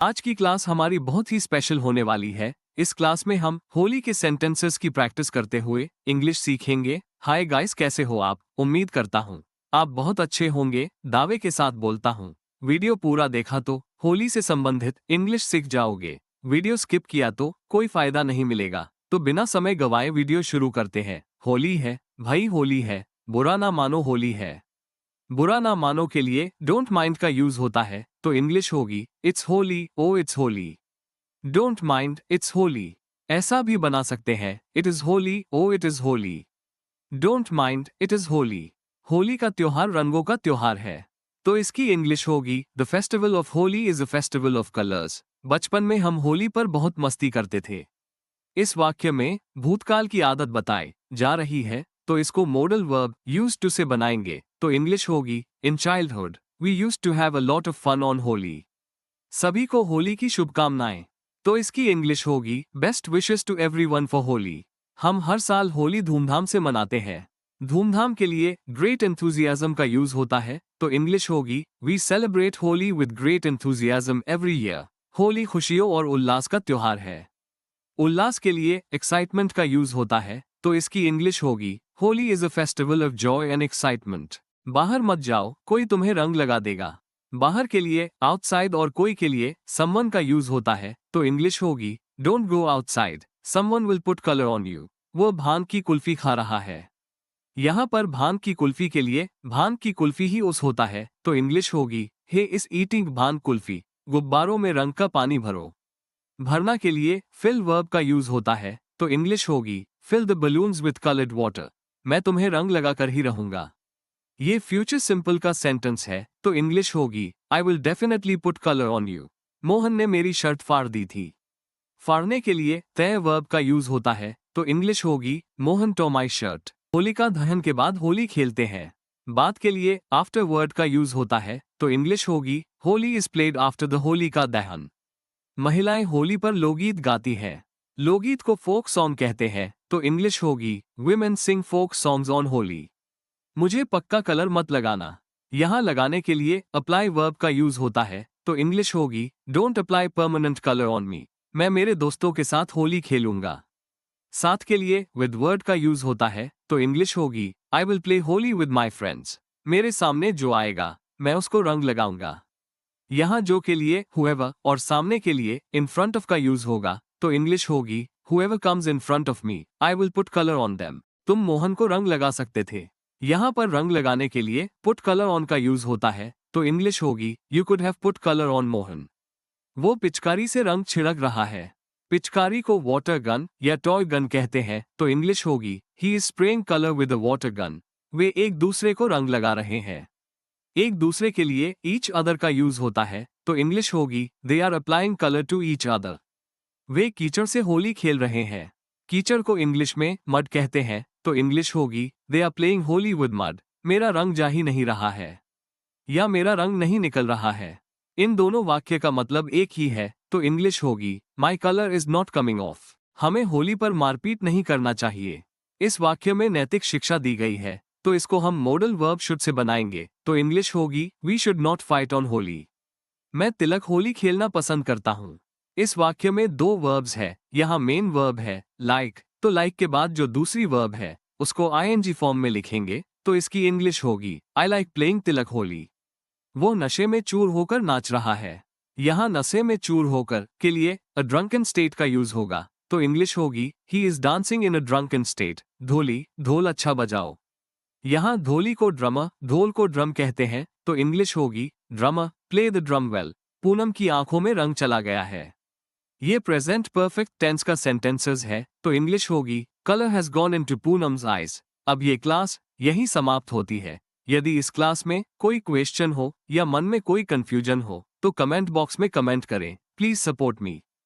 आज की क्लास हमारी बहुत ही स्पेशल होने वाली है। इस क्लास में हम होली के सेंटेंसेस की प्रैक्टिस करते हुए इंग्लिश सीखेंगे। हाय गाइस, कैसे हो आप? उम्मीद करता हूँ आप बहुत अच्छे होंगे। दावे के साथ बोलता हूँ, वीडियो पूरा देखा तो होली से संबंधित इंग्लिश सीख जाओगे। वीडियो स्किप किया तो कोई फायदा नहीं मिलेगा। तो बिना समय गवाए वीडियो शुरू करते हैं। होली है भाई, होली है, बुरा ना मानो होली है। बुरा ना मानो के लिए डोंट माइंड का यूज होता है, तो इंग्लिश होगी it's Holi, oh it's Holi. Don't mind it's Holi. ऐसा भी बना सकते हैं, it is Holi, oh it is Holi. Don't mind it is Holi. Holi का त्योहार रंगों का त्योहार है, तो इसकी इंग्लिश होगी the festival of Holi is a festival of colours. बचपन में हम होली पर बहुत मस्ती करते थे। इस वाक्य में भूतकाल की आदत बताई जा रही है, तो इसको मॉडल वर्ब यूज्ड टू से बनाएंगे, तो इंग्लिश होगी in childhood we used to have a lot of fun on Holi. सभी को होली की शुभकामनाएं, तो इसकी इंग्लिश होगी best wishes to everyone for Holi. हम हर साल होली धूमधाम से मनाते हैं। धूमधाम के लिए ग्रेट एंथुजियाज्म का यूज होता है, तो इंग्लिश होगी we celebrate Holi with great enthusiasm every year. Holi खुशियों और उल्लास का त्योहार है। उल्लास के लिए एक्साइटमेंट का यूज होता है, तो इसकी इंग्लिश होगी Holi is a festival of Joy and excitement. बाहर मत जाओ, कोई तुम्हें रंग लगा देगा। बाहर के लिए आउटसाइड और कोई के लिए समवन का यूज होता है, तो इंग्लिश होगी don't go outside, someone will put colour on you. वो भांग की कुल्फी खा रहा है। यहाँ पर भांग की कुल्फी के लिए भांग की कुल्फी ही उस होता है, तो इंग्लिश होगी हे इज ईटिंग भांग कुल्फी। गुब्बारों में रंग का पानी भरो। भरना के लिए फिल वर्ब का यूज होता है, तो इंग्लिश होगी fill the balloons with coloured water. मैं तुम्हें रंग लगाकर ही रहूंगा। ये फ्यूचर सिंपल का सेंटेंस है, तो इंग्लिश होगी I will definitely put colour on you. Mohan ने मेरी शर्ट फाड़ दी थी। फाड़ने के लिए तय वर्ब का यूज होता है, तो इंग्लिश होगी मोहन टॉ माई शर्ट। होलिका दहन के बाद होली खेलते हैं। बात के लिए आफ्टर वर्ड का यूज होता है, तो इंग्लिश होगी Holi is played after the Holika दहन। महिलाएं होली पर लोकगीत गाती हैं। लोकगीत को फोक सॉन्ग कहते हैं, तो इंग्लिश होगी women sing folk songs on Holi. मुझे पक्का कलर मत लगाना। यहाँ लगाने के लिए अप्लाई वर्ब का यूज होता है, तो इंग्लिश होगी don't apply permanent colour on me. मैं मेरे दोस्तों के साथ होली खेलूंगा। साथ के लिए विद वर्ड का यूज होता है, तो इंग्लिश होगी I will play Holi with my friends. मेरे सामने जो आएगा मैं उसको रंग लगाऊंगा। यहाँ जो के लिए whoever और सामने के लिए in front of का यूज होगा, तो इंग्लिश होगी whoever comes in front of me, I will put color on them। तुम मोहन को रंग लगा सकते थे। यहाँ पर रंग लगाने के लिए put color on का यूज होता है, तो इंग्लिश होगी you could have put color on Mohan. वो पिचकारी से रंग छिड़क रहा है। पिचकारी को वाटर गन या टॉय गन कहते हैं, तो इंग्लिश होगी he is spraying color with a water gun। वे एक दूसरे को रंग लगा रहे हैं। एक दूसरे के लिए ईच अदर का यूज होता है, तो इंग्लिश होगी they are applying colour to each other. वे कीचड़ से होली खेल रहे हैं। कीचड़ को इंग्लिश में मड कहते हैं, तो इंग्लिश होगी they are playing Holi with mud. मेरा रंग जा ही नहीं रहा है, या मेरा रंग नहीं निकल रहा है। इन दोनों वाक्य का मतलब एक ही है, तो इंग्लिश होगी माई colour is not coming of. हमें होली पर मारपीट नहीं करना चाहिए। इस वाक्य में नैतिक शिक्षा दी गई है, तो इसको हम मॉडल वर्ब शुड से बनाएंगे, तो इंग्लिश होगी we should not fight on Holi. मैं तिलक होली खेलना पसंद करता हूँ। इस वाक्य में दो वर्ब्स है। यहाँ मेन वर्ब है लाइक, तो लाइक के बाद जो दूसरी वर्ब है उसको आईएनजी फॉर्म में लिखेंगे, तो इसकी इंग्लिश होगी आई लाइक प्लेइंग तिलक होली। वो नशे में चूर होकर नाच रहा है। यहाँ नशे में चूर होकर के लिए अ ड्रंकन स्टेट का यूज होगा, तो इंग्लिश होगी he is dancing in a drunken state. ढोली ढोल अच्छा बजाओ। यहाँ ढोली को ड्रमर ढोल को ड्रम कहते हैं, तो इंग्लिश होगी drummer play the drum well. Poonam की आंखों में रंग चला गया है। ये प्रेजेंट परफेक्ट टेंस का सेंटेंसेस है, तो इंग्लिश होगी colour has gone into Poonam's eyes. अब ये क्लास यही समाप्त होती है। यदि इस क्लास में कोई क्वेश्चन हो या मन में कोई कंफ्यूजन हो, तो कमेंट बॉक्स में कमेंट करें। Please support me.